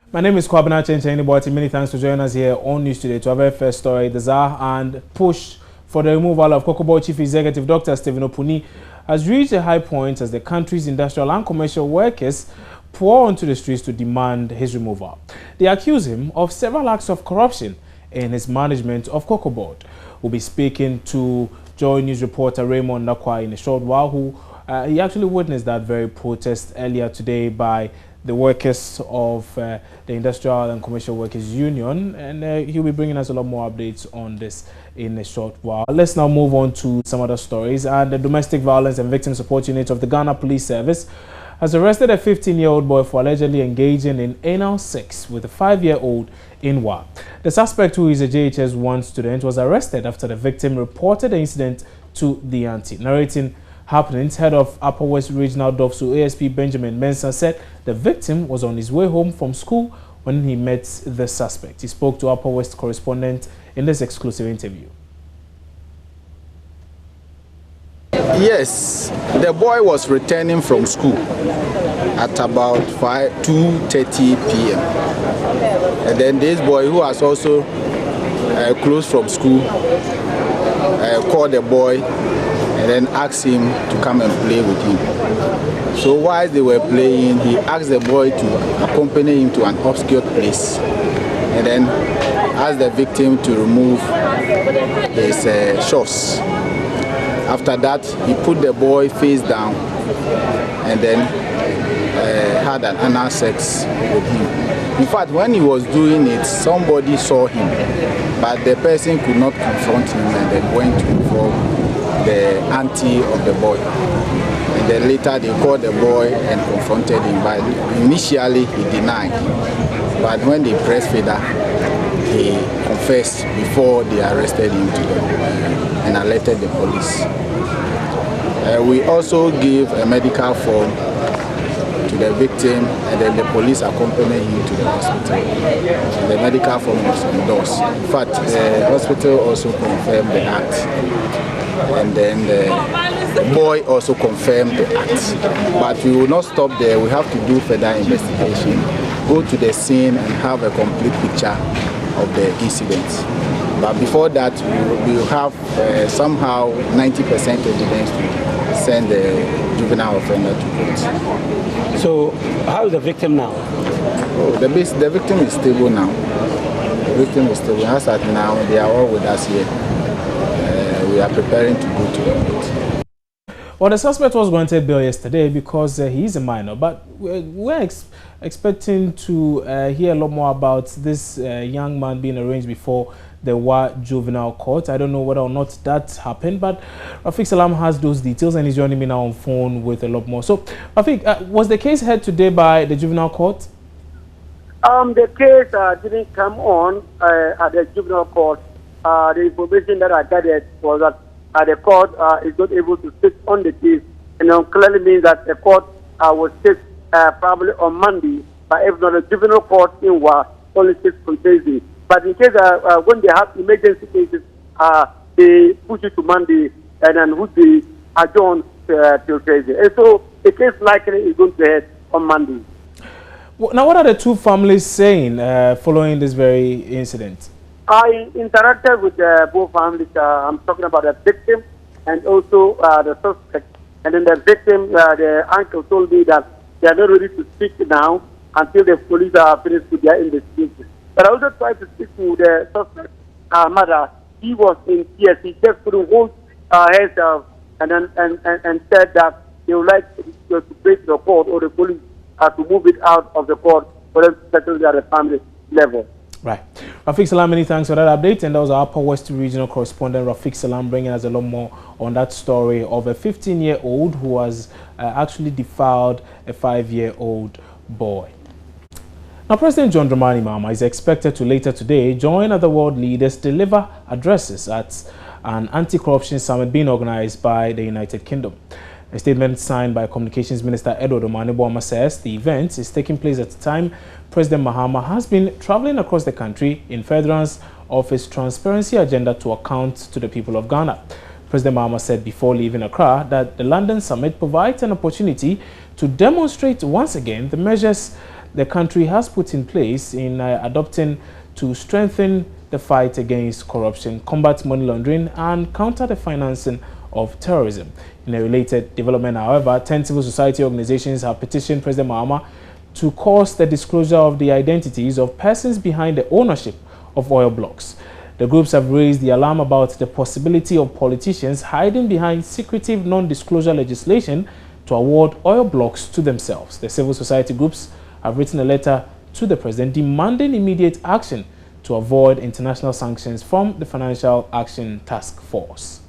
My name is Kwabena Chenchen. Many thanks for joining us here on News Today to our very first story. The Tsar and push for the removal of Cocoa Chief Executive Dr. Stephen Opuni has reached a high point as the country's industrial and commercial workers pour onto the streets to demand his removal. They accuse him of several acts of corruption in his management of Cocoa Board. We'll be speaking to Joy News reporter Raymond Nakwa in a short while, who he actually witnessed that very protest earlier today by the workers of the Industrial and Commercial Workers Union, and he'll be bringing us a lot more updates on this in a short while. Let's now move on to some other stories. And the Domestic Violence and Victim Support Unit of the Ghana Police Service has arrested a 15-year-old boy for allegedly engaging in anal sex with a 5-year-old in Wa. The suspect, who is a JHS 1 student, was arrested after the victim reported the incident to the auntie. Narrating happenings, head of Upper West Regional DOFSU ASP Benjamin Mensah said the victim was on his way home from school when he met the suspect. He spoke to Upper West correspondent in this exclusive interview. Yes, the boy was returning from school at about 2:30 p.m. And then this boy, who was also close from school, called the boy and then asked him to come and play with him. So while they were playing, he asked the boy to accompany him to an obscure place and then asked the victim to remove his shorts. After that, he put the boy face down and then had an anal sex with him. In fact, when he was doing it, somebody saw him, but the person could not confront him and then went to inform the auntie of the boy. And then later they called the boy and confronted him, but initially he denied. But when they pressed further, he confessed before they arrested him and alerted the police. We also gave a medical form to the victim, and then the police accompanied him to the hospital. The medical form was endorsed. In fact, the hospital also confirmed the act, and then the boy also confirmed the act. But we will not stop there. We have to do further investigation, go to the scene and have a complete picture of the incident. But before that, we will have somehow 90% evidence to send the juvenile offender to court. So, how is the victim now? Oh, the victim is stable now. The victim is stable. As at now, they are all with us here. We are preparing to go to the court. Well, the suspect was granted bail yesterday because he is a minor, but we're expecting to hear a lot more about this young man being arranged before the Wa Juvenile Court. I don't know whether or not that happened, but Rafiq Salam has those details and he's joining me now on phone with a lot more. So, Rafiq, was the case heard today by the Juvenile Court? The case didn't come on at the Juvenile Court. The information that I gathered was that the court is not able to sit on the case, and clearly means that the court will sit probably on Monday, but if not, the Juvenile Court in Wa only sits on Thursday. But in case when they have emergency cases, they push it to Monday and then would be adjourned till Thursday. And so the case likely is going to head on Monday. Well, now, what are the two families saying following this very incident? I interacted with both families. I'm talking about the victim and also the suspect. And then the victim, the uncle told me that they are not ready to speak now until the police are finished with their investigation. But I also tried to speak to the suspect mother. He was in tears. He just couldn't hold herself and said that they would like to break the court or the police to move it out of the court for them to settle it at the family level. Right. Rafiq Salam, many thanks for that update. And that was our Upper West Regional correspondent, Rafiq Salam, bringing us a lot more on that story of a 15-year-old who has actually defiled a 5-year-old boy. Now, President John Dramani Mahama is expected to later today join other world leaders deliver addresses at an anti-corruption summit being organized by the United Kingdom. A statement signed by Communications Minister Edward Omane-Boamah says the event is taking place at a time President Mahama has been traveling across the country in furtherance of his transparency agenda to account to the people of Ghana. President Mahama said before leaving Accra that the London summit provides an opportunity to demonstrate once again the measures the country has put in place in adopting to strengthen the fight against corruption, combat money laundering, and counter the financing of terrorism. In a related development, however, 10 civil society organizations have petitioned President Mahama to cause the disclosure of the identities of persons behind the ownership of oil blocks. The groups have raised the alarm about the possibility of politicians hiding behind secretive non-disclosure legislation to award oil blocks to themselves. The civil society groups have written a letter to the president demanding immediate action to avoid international sanctions from the Financial Action Task Force.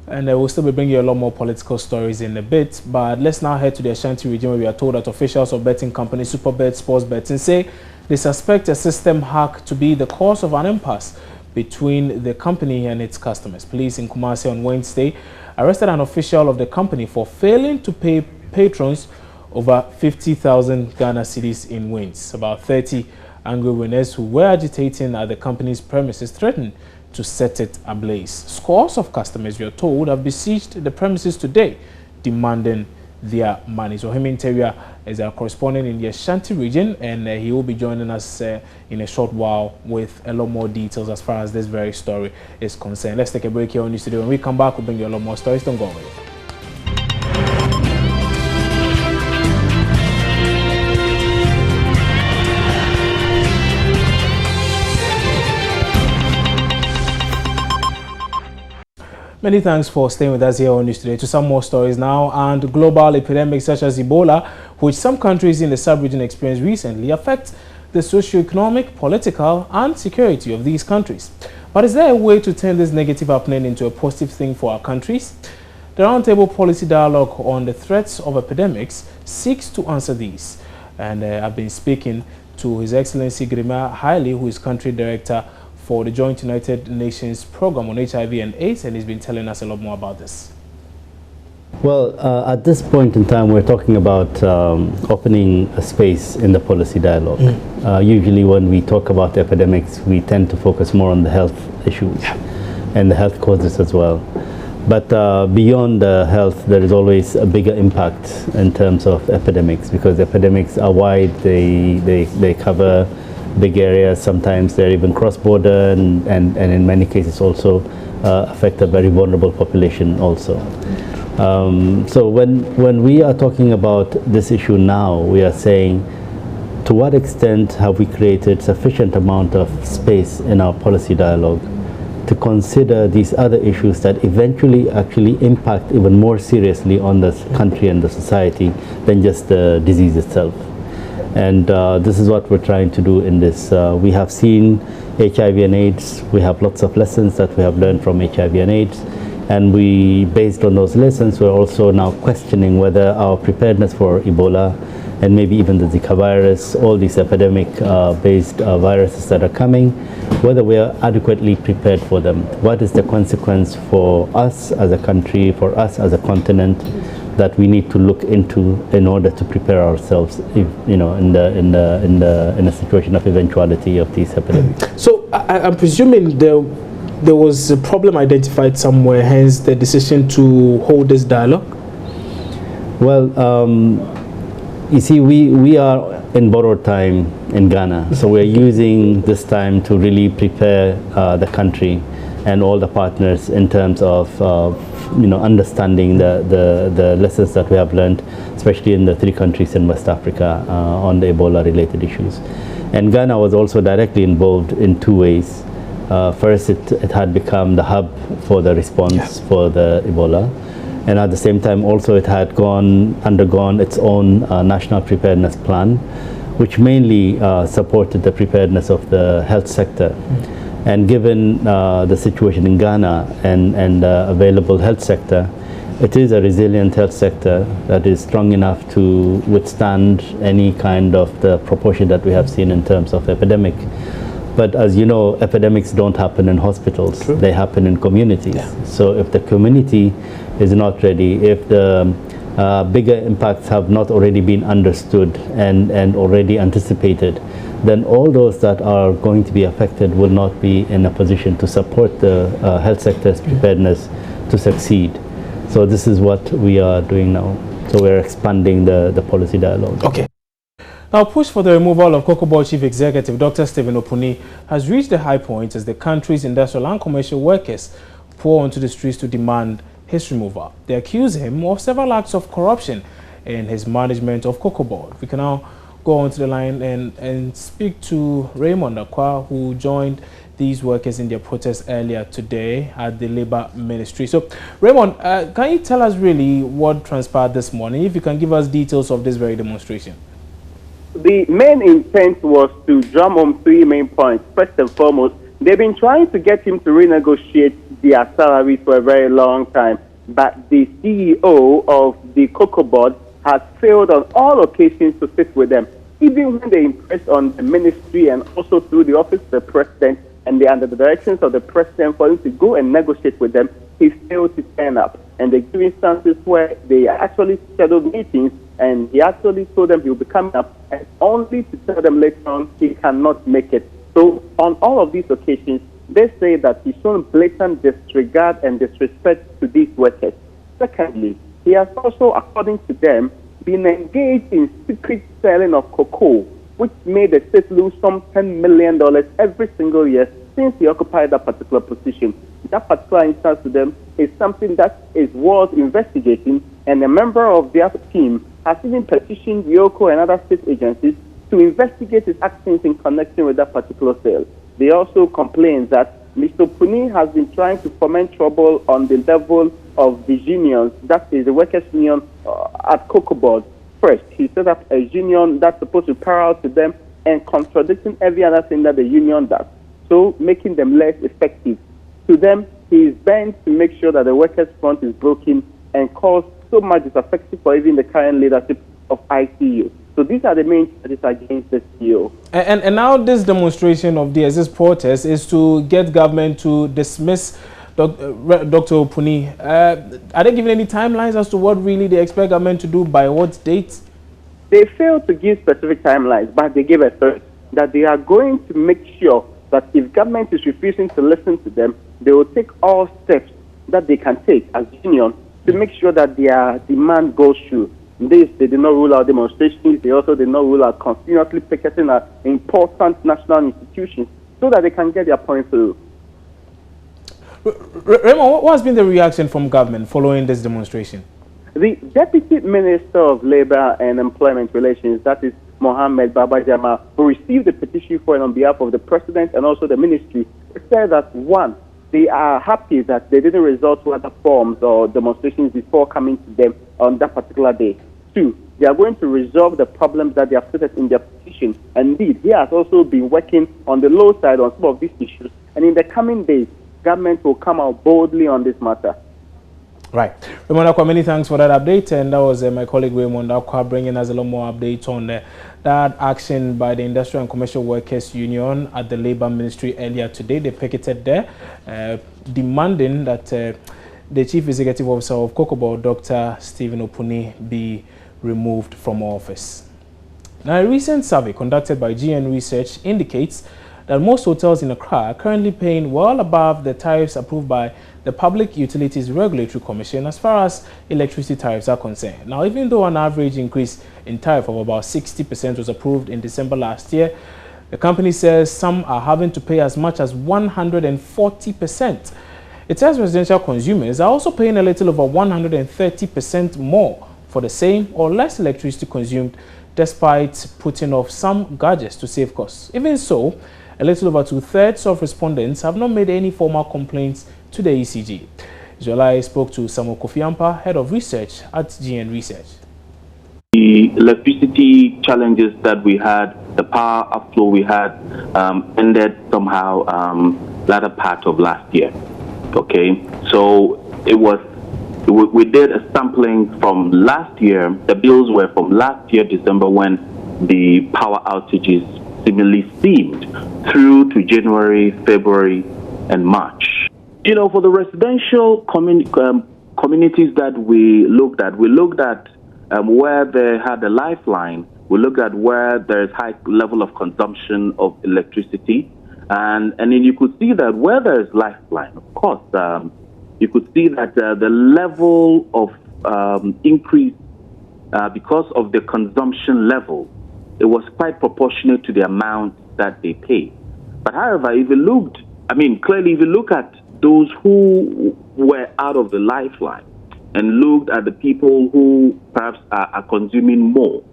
And we'll still be bringing you a lot more political stories in a bit, but let's now head to the Ashanti region, where we are told that officials of betting company Superbet Sports Betting say they suspect a system hack to be the cause of an impasse between the company and its customers. Police in Kumasi on Wednesday arrested an official of the company for failing to pay patrons over 50,000 Ghana cedis in wins. About 30 angry winners who were agitating at the company's premises threatened to set it ablaze. Scores of customers, we are told, have besieged the premises today, demanding their money. So Hemi Interior is our correspondent in the Ashanti region, and he will be joining us in a short while with a lot more details as far as this very story is concerned. Let's take a break here on News Today. When we come back, we'll bring you a lot more stories. Don't go away. Many thanks for staying with us here on News Today. To some more stories now, and global epidemics such as Ebola, which some countries in the sub-region experienced recently, affect the socio-economic, political, and security of these countries. But is there a way to turn this negative happening into a positive thing for our countries? The Roundtable Policy Dialogue on the Threats of Epidemics seeks to answer these. And I've been speaking to His Excellency Grima Haile, who is Country Director for the Joint United Nations Program on HIV and AIDS, and he's been telling us a lot more about this. Well, at this point in time, we're talking about opening a space in the policy dialogue. Usually when we talk about epidemics, we tend to focus more on the health issues and the health causes as well. But beyond the health, there is always a bigger impact in terms of epidemics, because epidemics are wide. They cover big areas. Sometimes they're even cross-border, and in many cases also affect a very vulnerable population also. So when we are talking about this issue now, we are saying, to what extent have we created sufficient amount of space in our policy dialogue to consider these other issues that eventually actually impact even more seriously on the country and the society than just the disease itself. And this is what we're trying to do in this. We have seen HIV and AIDS. We have lots of lessons that we have learned from HIV and AIDS. And based on those lessons, we're also now questioning whether our preparedness for Ebola and maybe even the Zika virus, all these epidemic-based viruses that are coming, whether we are adequately prepared for them. What is the consequence for us as a country, for us as a continent, that we need to look into in order to prepare ourselves, if, in a situation of eventuality of these epidemics. So I'm presuming there was a problem identified somewhere, hence the decision to hold this dialogue? Well, you see, we are in borrowed time in Ghana, so we're using this time to really prepare the country and all the partners in terms of understanding the lessons that we have learned, especially in the 3 countries in West Africa on the Ebola related issues. And Ghana was also directly involved in 2 ways. First, it had become the hub for the response for the Ebola, and at the same time also it had undergone its own national preparedness plan, which mainly supported the preparedness of the health sector. And given the situation in Ghana and the available health sector, it is a resilient health sector that is strong enough to withstand any kind of the proportion that we have seen in terms of epidemic. But as you know, epidemics don't happen in hospitals. True. They happen in communities. So if the community is not ready, if the bigger impacts have not already been understood and already anticipated, then all those that are going to be affected will not be in a position to support the health sector's preparedness to succeed. So this is what we are doing now. So we're expanding the policy dialogue. Okay. Now, push for the removal of Cocoa Board Chief Executive Dr. Stephen Opuni has reached a high point as the country's industrial and commercial workers pour onto the streets to demand his removal. They accuse him of several acts of corruption in his management of Cocoa Board. We can now go on to the line and speak to Raymond Akwa, who joined these workers in their protest earlier today at the Labour Ministry. So, Raymond, can you tell us really what transpired this morning? If you can give us details of this very demonstration. The main intent was to drum home 3 main points. First and foremost, they've been trying to get him to renegotiate their salaries for a very long time, but the CEO of the Cocoa Board has failed on all occasions to sit with them. Even when they impressed on the ministry and also through the office of the president, and they under the directions of the president for him to go and negotiate with them, he failed to turn up. And they give instances where they actually scheduled meetings, and he actually told them he will be coming up, and only to tell them later on he cannot make it. So on all of these occasions, they say that he's shown blatant disregard and disrespect to these workers. Secondly, he has also, according to them, been engaged in secret selling of cocoa, which made the state lose some $10 million every single year since he occupied that particular position. That particular instance to them is something that is worth investigating, and a member of their team has even petitioned Yoko and other state agencies to investigate his actions in connection with that particular sale. They also complain that Mr. Puni has been trying to foment trouble on the level of the unions, that is the workers' union at Cocoa Board. First, he set up a union that's supposed to parallel to them and contradicting every other thing that the union does, so making them less effective. To them, he is bent to make sure that the workers' front is broken and cause so much disaffection for even the current leadership of ICU. So these are the main charges against the CEO. And now this demonstration of this protest is to get government to dismiss Dr. Opuni. Are they giving any timelines as to what really they expect government to do, by what date? They failed to give specific timelines, but they gave a threat that they are going to make sure that if government is refusing to listen to them, they will take all steps that they can take as union to make sure that their demand goes through. This, they did not rule out demonstrations. They also did not rule out continuously picketing at important national institutions so that they can get their point through. Raymond, what has been the reaction from government following this demonstration? The Deputy Minister of Labour and Employment Relations, that is Mohammed Babajama, who received the petition for it on behalf of the President and also the Ministry, said that, one, they are happy that they didn't resort to other forms or demonstrations before coming to them on that particular day. Two, they are going to resolve the problems that they have stated in their petition. Indeed, he has also been working on the low side on some of these issues. And in the coming days, government will come out boldly on this matter. Right. Raymond Akwa, many thanks for that update. And that was my colleague Raymond Akwa bringing us a lot more updates on that action by the Industrial and Commercial Workers Union at the Labour Ministry earlier today. They picketed there, demanding that the Chief Executive Officer of Cocoa Board, Dr. Stephen Opuni, be removed from office. Now, a recent survey conducted by GN Research indicates that most hotels in Accra are currently paying well above the tariffs approved by the Public Utilities Regulatory Commission as far as electricity tariffs are concerned. Now, even though an average increase in tariff of about 60% was approved in December last year, the company says some are having to pay as much as 140%. It says residential consumers are also paying a little over 130% more for the same or less electricity consumed, despite putting off some gadgets to save costs. Even so, a little over 2/3 of respondents have not made any formal complaints to the ECG. Jola spoke to Samuel Kofiampa, head of research at GN Research. The electricity challenges that we had, the power outflow we had, ended somehow latter part of last year. Okay, so we did a sampling from last year. The bills were from last year, December, when the power outages seemingly seemed through to January, February, and March. You know, for the residential communities that we looked at where they had a lifeline. We looked at where there is high level of consumption of electricity, and then you could see that where there is lifeline, of course, you could see that the level of increase because of the consumption level it was quite proportionate to the amount that they paid. But however, if you looked, clearly if you look at those who were out of the lifeline and looked at the people who perhaps are consuming more,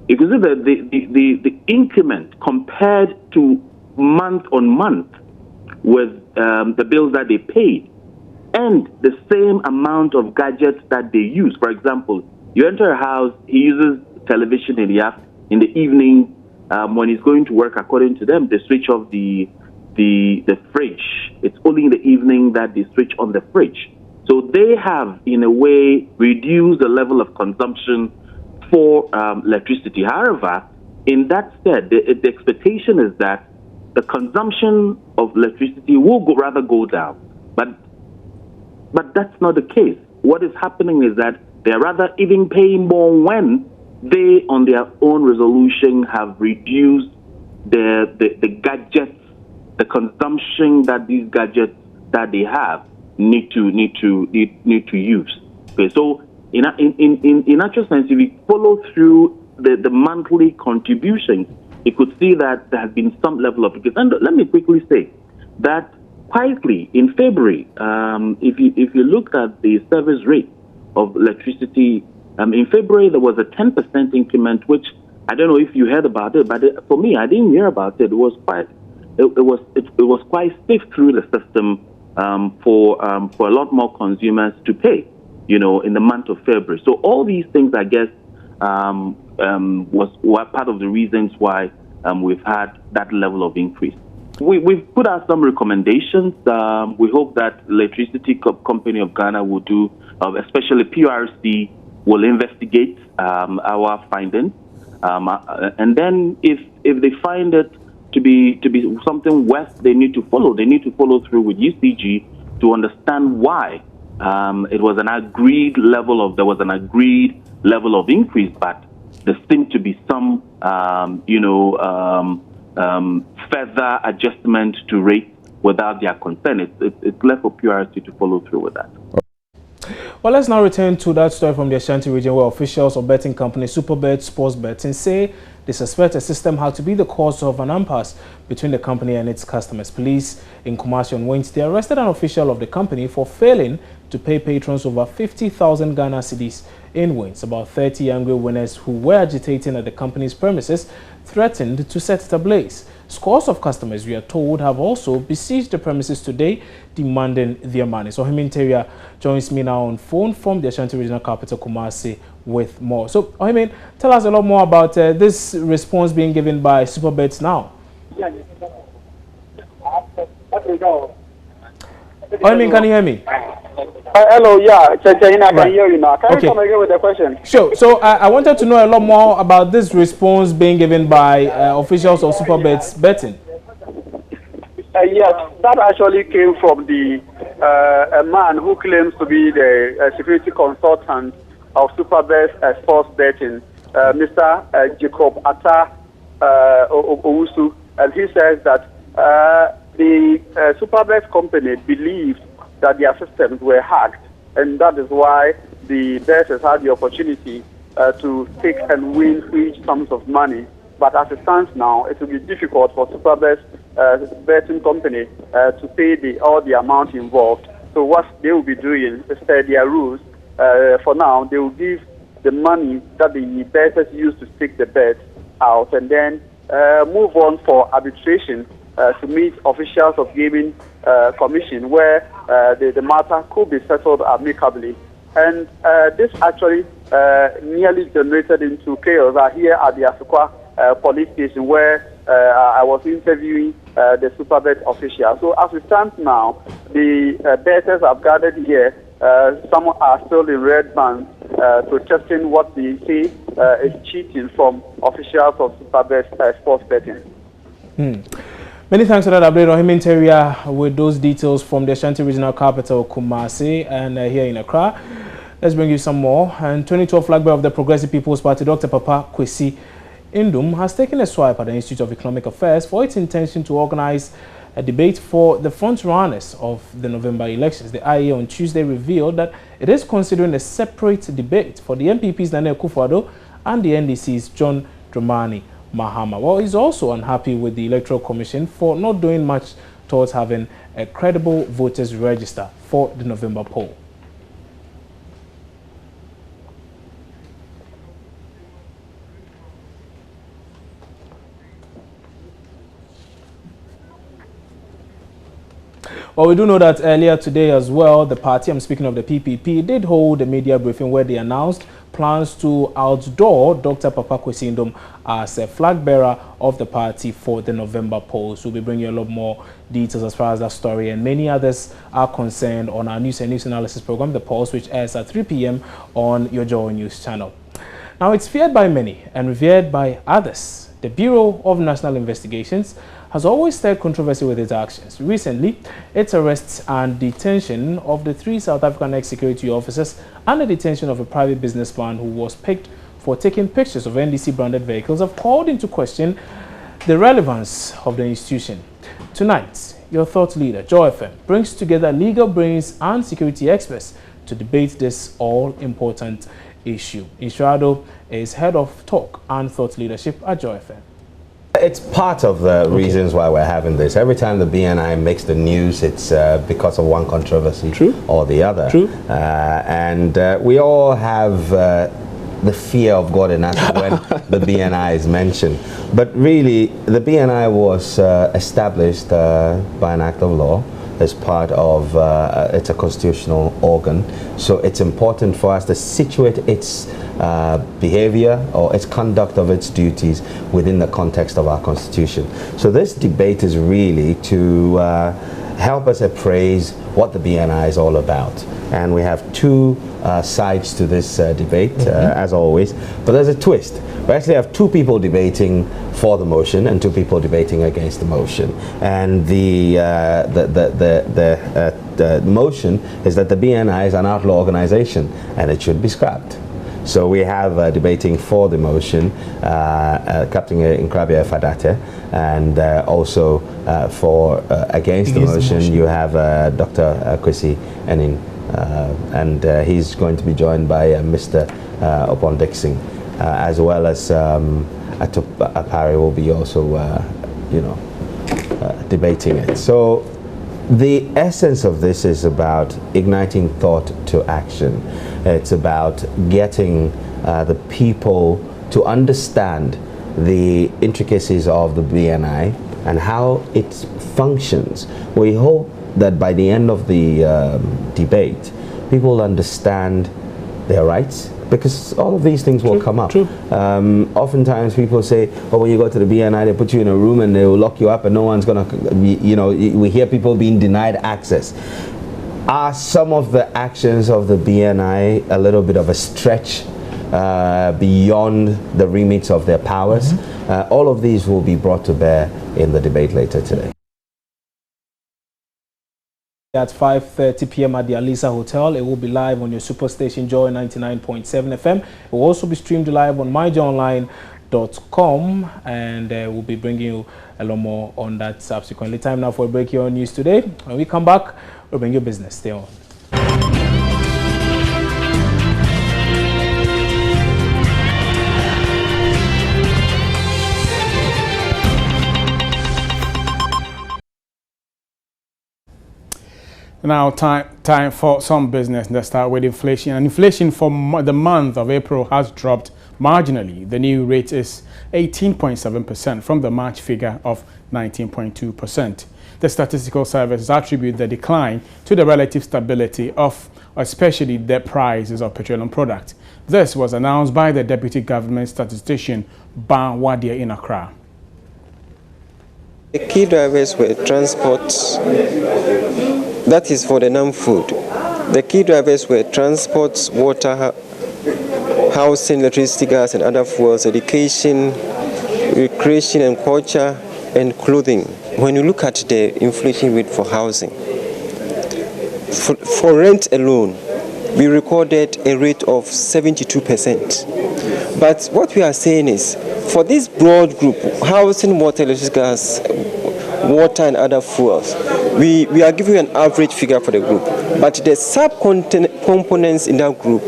you can see that the increment compared to month on month with the bills that they paid and the same amount of gadgets that they use. For example, you enter a house, he uses television in the evening. When he's going to work, according to them, they switch off the fridge. It's only in the evening that they switch on the fridge. So they have, in a way, reduced the level of consumption for electricity. However, in that said, the expectation is that the consumption of electricity will rather go down. But that's not the case. What is happening is that they're rather even paying more when they, on their own resolution, have reduced the gadgets, the consumption that these gadgets that they have need to use. Okay, so in actual sense, if we follow through the monthly contributions, you could see that there has been some level of increase. And let me quickly say that quietly in February, if you look at the service rate of electricity, in February there was a 10% increment, which I don't know if you heard about it, but for me, I didn't hear about it. It was quite stiff through the system for a lot more consumers to pay, in the month of February. So all these things, I guess, were part of the reasons why we've had that level of increase. We've put out some recommendations. We hope that Electricity Company of Ghana will do, especially PRC, will investigate our findings. And then if they find it to be something worth, they need to follow. They need to follow through with UCG to understand why there was an agreed level of increase, but there seemed to be some further adjustment to rates without their consent. It's left for PRC to follow through with that. Well, let's now return to that story from the Ashanti region where officials of betting company Superbet Sports Betting say they suspect a system had to be the cause of an impasse between the company and its customers. Police in Kumasi on Wednesday arrested an official of the company for failing to pay patrons over 50,000 Ghana cedis in wins. About 30 angry winners who were agitating at the company's premises threatened to set it ablaze. Scores of customers, we are told, have also besieged the premises today, demanding their money. So Ohemin Teria joins me now on phone from the Ashanti Regional Capital, Kumasi, with more. So Ohemin, tell us a lot more about this response being given by Superbet now. Ohemin, can you hear me? Hello, yeah, I can Right. hear you now. Can Okay. you come again with the question? Sure. So I wanted to know a lot more about this response being given by officials of Superbet's betting. Yes, that actually came from a man who claims to be the security consultant of Superbet Sports Betting, Mr. Jacob Atta Owusu, and he says that the Superbet company believed that their systems were hacked, and that is why the bettors had the opportunity to take and win huge sums of money. But as it stands now, it will be difficult for Superbet betting company to pay all the amount involved. So what they will be doing is their rules. For now, they will give the money that the bettors use to stake the bet out, and then move on for arbitration to meet officials of gaming commission, where the matter could be settled amicably. And this actually nearly generated into chaos here at the Asukwa police station, where I was interviewing the Superbet official. So as it stands now, the bettors have gathered here. Some are still in red bands protesting what they say is cheating from officials of Superbet Sports Betting. Many thanks for that update, Ohemin Teria, with those details from the Ashanti Regional Capital, Kumasi, and here in Accra. Let's bring you some more. And 2012 flag bearer of the Progressive People's Party, Dr. Papa Kwesi Indum, has taken a swipe at the Institute of Economic Affairs for its intention to organize a debate for the front runners of the November elections. The IEA on Tuesday revealed that it is considering a separate debate for the MPP's Nana Akufo-Addo and the NDC's John Dramani Mahama. Well, he's also unhappy with the Electoral Commission for not doing much towards having a credible voters register for the November poll. Well, we do know that earlier today as well, the party, I'm speaking of the PPP, did hold a media briefing where they announced plans to outdoor Dr. Papa Kwesi Ndom as a flag bearer of the party for the November polls. We'll be bringing you a lot more details as far as that story and many others are concerned on our news and news analysis program, The Pulse, which airs at 3 p.m. on your Joy News channel. Now, it's feared by many and revered by others. The Bureau of National Investigations has always stirred controversy with its actions. Recently, its arrests and detention of the 3 South African ex-security officers and the detention of a private businessman who was picked for taking pictures of NDC-branded vehicles have called into question the relevance of the institution. Tonight, your thought leader, Joy FM, brings together legal brains and security experts to debate this all-important issue. Insurado is head of talk and thought leadership at Joy FM. It's part of the reasons why we're having this. Every time the BNI makes the news, it's because of one controversy or the other. We all have the fear of God in us when the BNI is mentioned. But really, the BNI was established by an act of law as part of, it's a constitutional organ. So it's important for us to situate its behavior or its conduct of its duties within the context of our constitution. So this debate is really to help us appraise what the BNI is all about. And we have 2 sides to this debate, as always, but there's a twist. We actually have 2 people debating for the motion and 2 people debating against the motion. And the motion is that the BNI is an outlaw organization and it should be scrapped. So we have debating for the motion Captain Nkrabea Fadate, and also for against the motion you have Dr. Kwesi Ndom, and he's going to be joined by Mr. Opon Dixon, as well as Atop Apari will be also debating it. So the essence of this is about igniting thought to action. It's about getting the people to understand the intricacies of the BNI and how it functions. We hope that by the end of the debate, people will understand their rights, because all of these things will come up. Oftentimes people say, oh, when you go to the BNI, they put you in a room and they will lock you up and no one's going to, we hear people being denied access. Are some of the actions of the BNI a little bit of a stretch beyond the remits of their powers? All of these will be brought to bear in the debate later today. At 5:30 p.m. at the Alisa Hotel. It will be live on your superstation Joy 99.7 FM. It will also be streamed live on myjoyonline.com, and we'll be bringing you a lot more on that subsequently. Time now for a break here on News Today. When we come back, we'll bring you business. Stay on. Now, time for some business. Let's start with inflation. And inflation for the month of April has dropped marginally. The new rate is 18.7% from the March figure of 19.2%. The statistical services attribute the decline to the relative stability of especially the prices of petroleum products. This was announced by the Deputy Government Statistician Ban Wadia in Accra. The key drivers were transport. That is for the non-food. The key drivers were transport, water, housing, electricity, gas, and other fuels, education, recreation and culture, and clothing. When you look at the inflation rate for housing, for rent alone, we recorded a rate of 72%. But what we are saying is, for this broad group, housing, water, electricity, gas, water, and other fuels, we are giving you an average figure for the group. But the sub-components in that group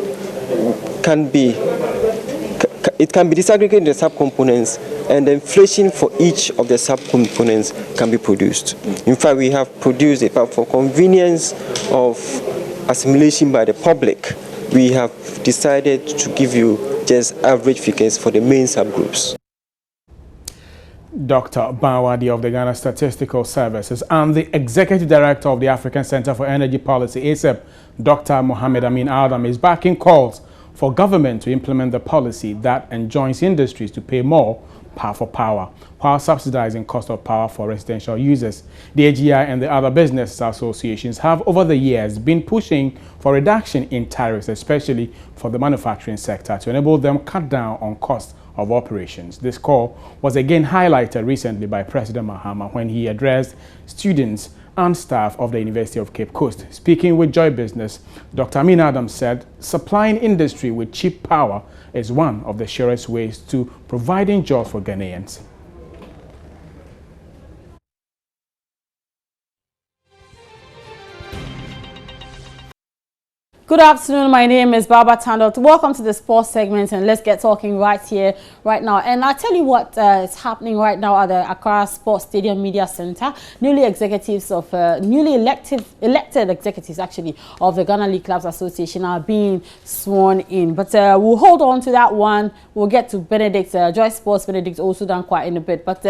it can be disaggregated into sub-components, and the inflation for each of the sub-components can be produced. In fact, we have produced it, but for convenience of assimilation by the public, we have decided to give you just average figures for the main subgroups. Dr. Banwadi of the Ghana Statistical Services and the Executive Director of the African Center for Energy Policy, ACEP, Dr. Mohamed Amin Adam, is backing calls for government to implement the policy that enjoins industries to pay more for power, while subsidizing cost of power for residential users. The AGI and the other business associations have over the years been pushing for reduction in tariffs, especially for the manufacturing sector, to enable them cut down on costs of operations. This call was again highlighted recently by President Mahama when he addressed students and staff of the University of Cape Coast. Speaking with Joy Business, Dr. Amin Adam said supplying industry with cheap power is one of the surest ways to providing jobs for Ghanaians. Good afternoon, my name is Baba Tandot. Welcome to the sports segment, and let's get talking right here, right now. And I'll tell you what is happening right now at the Accra Sports Stadium Media Center. Newly elected executives actually of the Ghana League Clubs Association are being sworn in. But we'll hold on to that one. We'll get to Benedict, Joy Sports Benedict also done quite in a bit. But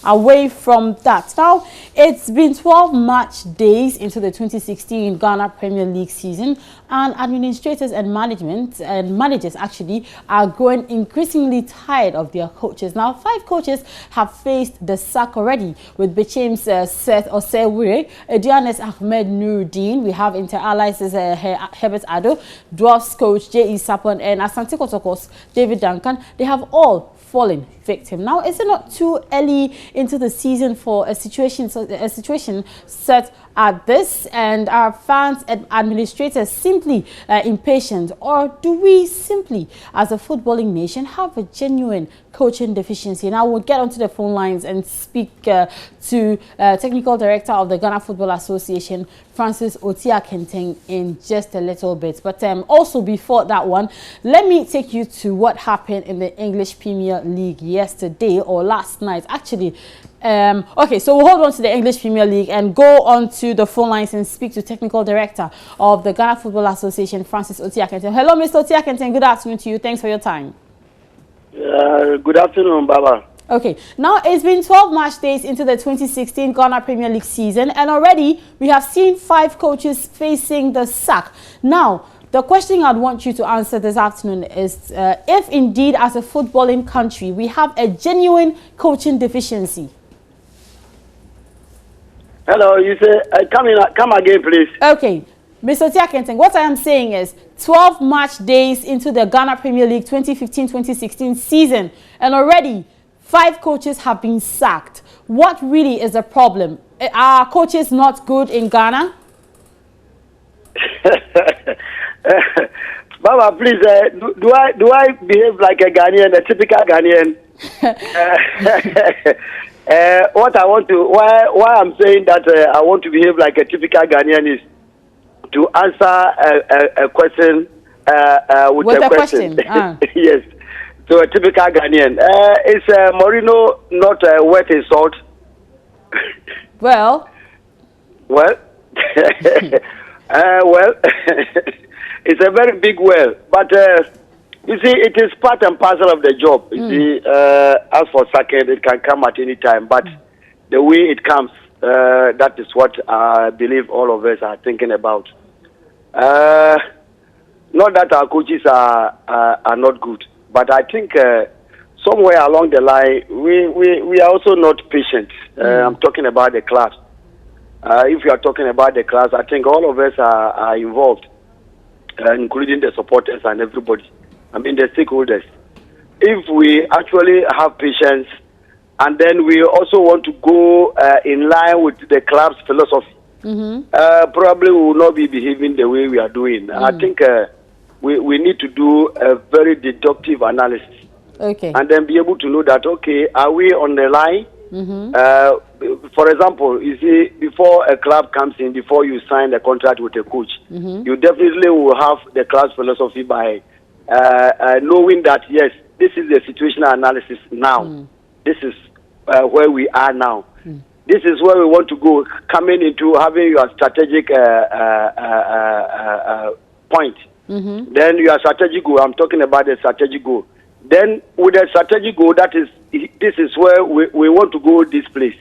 away from that, now it's been 12 match days into the 2016 Ghana Premier League season, and administrators and managers actually are growing increasingly tired of their coaches. Now, 5 coaches have faced the sack already, with Becham's Seth Osewure, Edianes Ahmed Nuruddin, we have Inter Allies Herbert Addo, Dwarfs coach J.E. Sapon, and Asante Kotoko's David Duncan. They have all fallen victim. Now, is it not too early into the season for a situation such as this, and are fans and administrators simply impatient, or do we simply, as a footballing nation, have a genuine coaching deficiency? Now, we'll get onto the phone lines and speak to Technical Director of the Ghana Football Association, Francis Otia-Kenteng, in just a little bit. But also before that one, let me take you to what happened in the English Premier League yesterday or last night. Actually, okay, so we'll hold on to the English Premier League and go on to the phone lines and speak to Technical Director of the Ghana Football Association, Francis Otia-Kenteng. Hello, Mr. Otia-Kenteng. Good afternoon to you. Thanks for your time. Good afternoon, Baba. Okay, now it's been 12 match days into the 2016 Ghana Premier League season, and already we have seen 5 coaches facing the sack. Now, the question I'd want you to answer this afternoon is if indeed, as a footballing country, we have a genuine coaching deficiency. Hello, you say, come again, please. Okay, Mr. Otia-Kenteng, what I am saying is 12 match days into the Ghana Premier League 2015-2016 season, and already 5 coaches have been sacked. What really is the problem? Are coaches not good in Ghana? Baba, please, do I behave like a Ghanaian, a typical Ghanaian? Why I'm saying that I want to behave like a typical Ghanaian is to answer a question with a question. Yes. So a typical Ghanaian. Is Mourinho not worth his salt? Well. Well. Well. It's a very big well. But you see, it is part and parcel of the job. You see, as for sacking, it can come at any time. But the way it comes, that is what I believe all of us are thinking about. Not that our coaches are not good. But I think somewhere along the line, we are also not patient. I'm talking about the class. If you are talking about the class, I think all of us are involved, including the supporters and everybody. I mean, the stakeholders. If we actually have patience, and then we also want to go in line with the club's philosophy, probably we will not be behaving the way we are doing. I think we need to do a very deductive analysis. Okay. And then be able to know that, okay, are we on the line? For example, you see, before a club comes in, before you sign a contract with a coach, you definitely will have the club's philosophy by knowing that, yes, this is the situational analysis now. This is where we are now. This is where we want to go, coming into having your strategic point. Then your strategic goal, I'm talking about the strategic goal. Then with the strategic goal, this is where we want to go this place.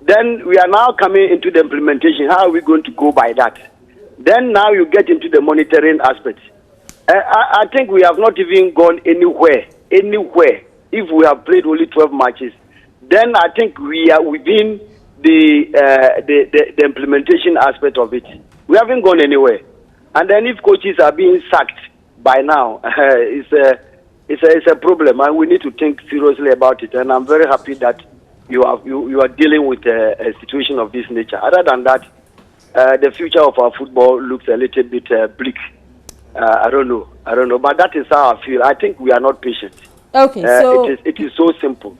Then we are now coming into the implementation. How are we going to go by that? Then now you get into the monitoring aspect. I think we have not even gone anywhere. If we have played only 12 matches, then I think we are within the implementation aspect of it. We haven't gone anywhere. And then if coaches are being sacked by now, it's a problem, and we need to think seriously about it. And I'm very happy that you are dealing with a situation of this nature. Other than that, the future of our football looks a little bit bleak. I don't know, but that is how I feel. I think we are not patient. Okay, so it is so simple.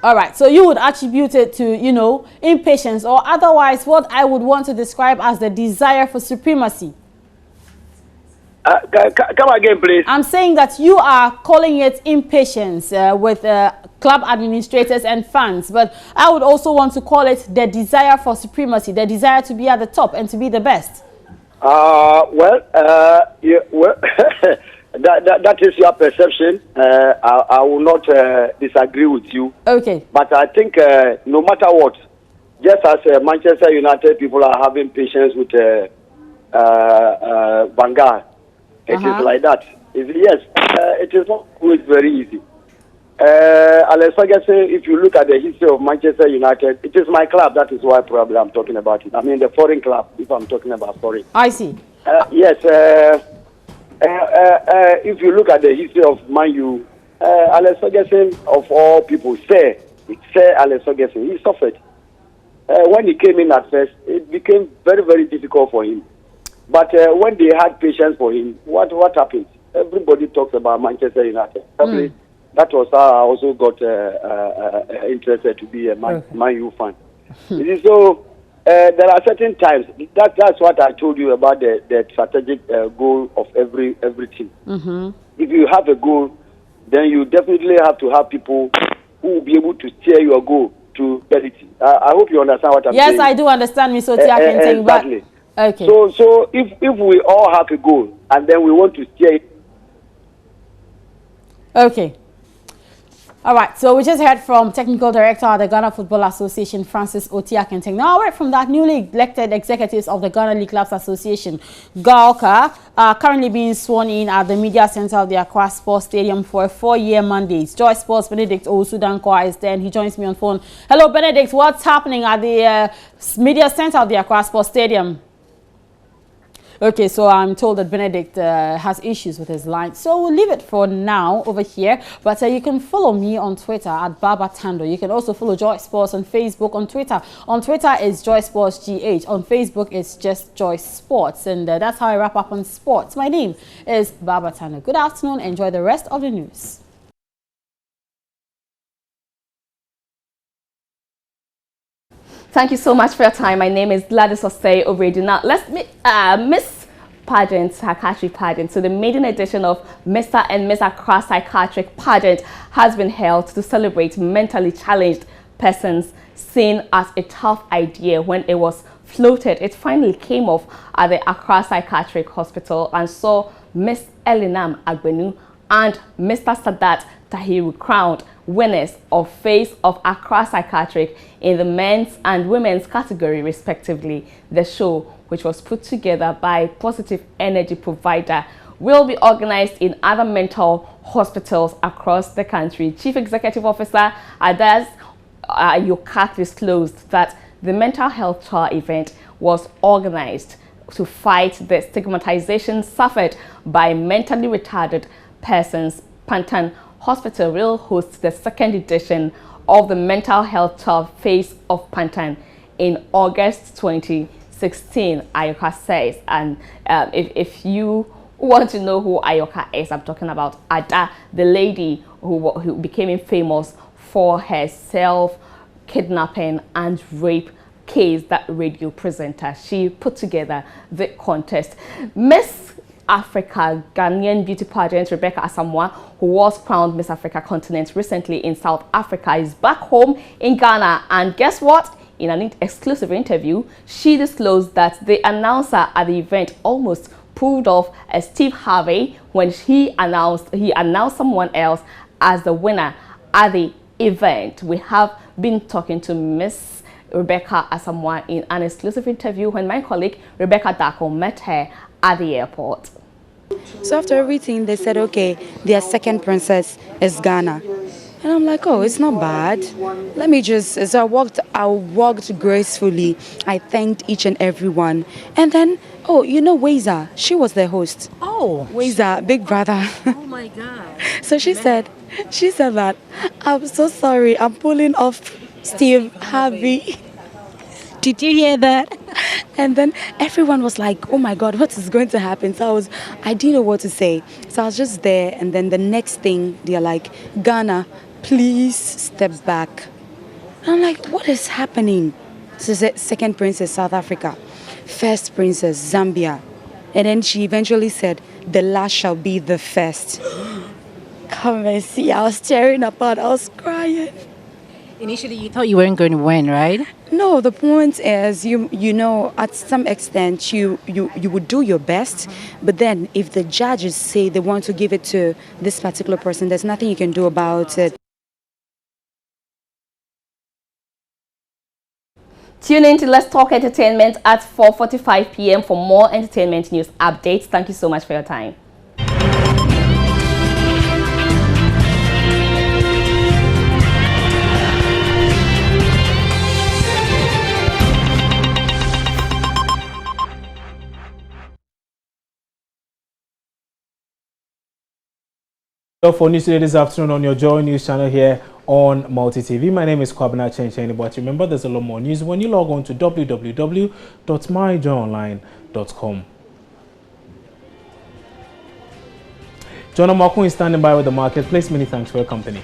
All right, so you would attribute it to, impatience, or otherwise what I would want to describe as the desire for supremacy. Come again, please. I'm saying that you are calling it impatience with club administrators and fans, but I would also want to call it the desire for supremacy, the desire to be at the top and to be the best. That is your perception. I will not disagree with you. Okay. But I think no matter what, just as Manchester United people are having patience with Vanguard, it is like that. It is not always very easy. Alex Ferguson, if you look at the history of Manchester United, it is my club. That is why probably I'm talking about it. I mean the foreign club, if I'm talking about foreign. I see. Yes. If you look at the history of Man U, Alex Ferguson, of all people, Sir Alex Ferguson, he suffered. When he came in at first, it became very, very difficult for him. But when they had patience for him, what happened? Everybody talks about Manchester United. Probably that was how I also got interested to be a Man U fan. So there are certain times, that's what I told you about the strategic goal of every team. If you have a goal, then you definitely have to have people who will be able to steer your goal to reality. I hope you understand what I'm saying. Yes, I do understand, Mr. Otiakinting. Exactly. Okay. So if we all have a goal and then we want to steer it. Okay. All right, so we just heard from Technical Director of the Ghana Football Association, Francis Otiakinting. Now, away from that, newly elected executives of the Ghana League Clubs Association, GALCA, are currently being sworn in at the Media Center of the Accra Sports Stadium for a 4-year mandate. Joy Sports Benedict Osudankwa is there, and he joins me on phone. Hello, Benedict. What's happening at the Media Center of the Accra Sports Stadium? Okay, so I'm told that Benedict has issues with his line. So we'll leave it for now over here. But you can follow me on Twitter at Baba Tando. You can also follow Joy Sports on Facebook, on Twitter. On Twitter, it's Joy Sports GH. On Facebook, it's just Joy Sports. And that's how I wrap up on sports. My name is Baba Tando. Good afternoon. Enjoy the rest of the news. Thank you so much for your time. My name is Gladys Osei Obredi. Now, let's meet Miss Pageant, Psychiatric Pageant. So the maiden edition of Mr. and Miss Accra Psychiatric Pageant has been held to celebrate mentally challenged persons seen as a tough idea when it was floated. It finally came off at the Accra Psychiatric Hospital and saw Miss Elinam Agbenu and Mr. Sadat Tahiru crowned winners of Face of Accra Psychiatric in the men's and women's category respectively. The show, which was put together by Positive Energy Provider, will be organized in other mental hospitals across the country. Chief Executive Officer Adas Yokak disclosed that the mental health tour event was organized to fight the stigmatization suffered by mentally retarded persons. Pantan Hospital will host the second edition of the mental health tour Face of Pantan in August 2016, Ayoka says. And if you want to know who Ayoka is, I'm talking about Ada, the lady who became famous for her self-kidnapping and rape case, that radio presenter. She put together the contest. Miss Africa. Ghanaian beauty pageant Rebecca Asamoah, who was crowned Miss Africa Continent recently in South Africa, is back home in Ghana. And guess what? In an exclusive interview, she disclosed that the announcer at the event almost pulled off a Steve Harvey when he announced someone else as the winner at the event. We have been talking to Miss Rebecca Asamoah in an exclusive interview when my colleague Rebecca Dako met her at the airport. So after everything, they said, okay, their second princess is Ghana. And I'm like, oh, it's not bad. Let me just, so I walked gracefully. I thanked each and every one. And then, oh, you know Weza, she was the host. Oh. Weza, big brother. Oh my God. So she said that, I'm so sorry, I'm pulling off Steve Harvey. Did you hear that? And then everyone was like, oh my God, what is going to happen? So I didn't know what to say. So I was just there. And then the next thing, they're like, Ghana, please step back. And I'm like, what is happening? So second princess, South Africa. First princess, Zambia. And then she eventually said, the last shall be the first. Come and see, I was tearing apart, I was crying. Initially, you thought you weren't going to win, right? No, the point is, you know, at some extent, you would do your best, but then if the judges say they want to give it to this particular person, there's nothing you can do about it. Tune in to Let's Talk Entertainment at 4:45 p.m. for more entertainment news updates. Thank you so much for your time. For news today this afternoon on your Joy News channel here on Multi TV. My name is Kwabena Chencheni, but remember there's a lot more news when you log on to www.myjoyonline.com. John Amakun is standing by with the marketplace. Many thanks for your company.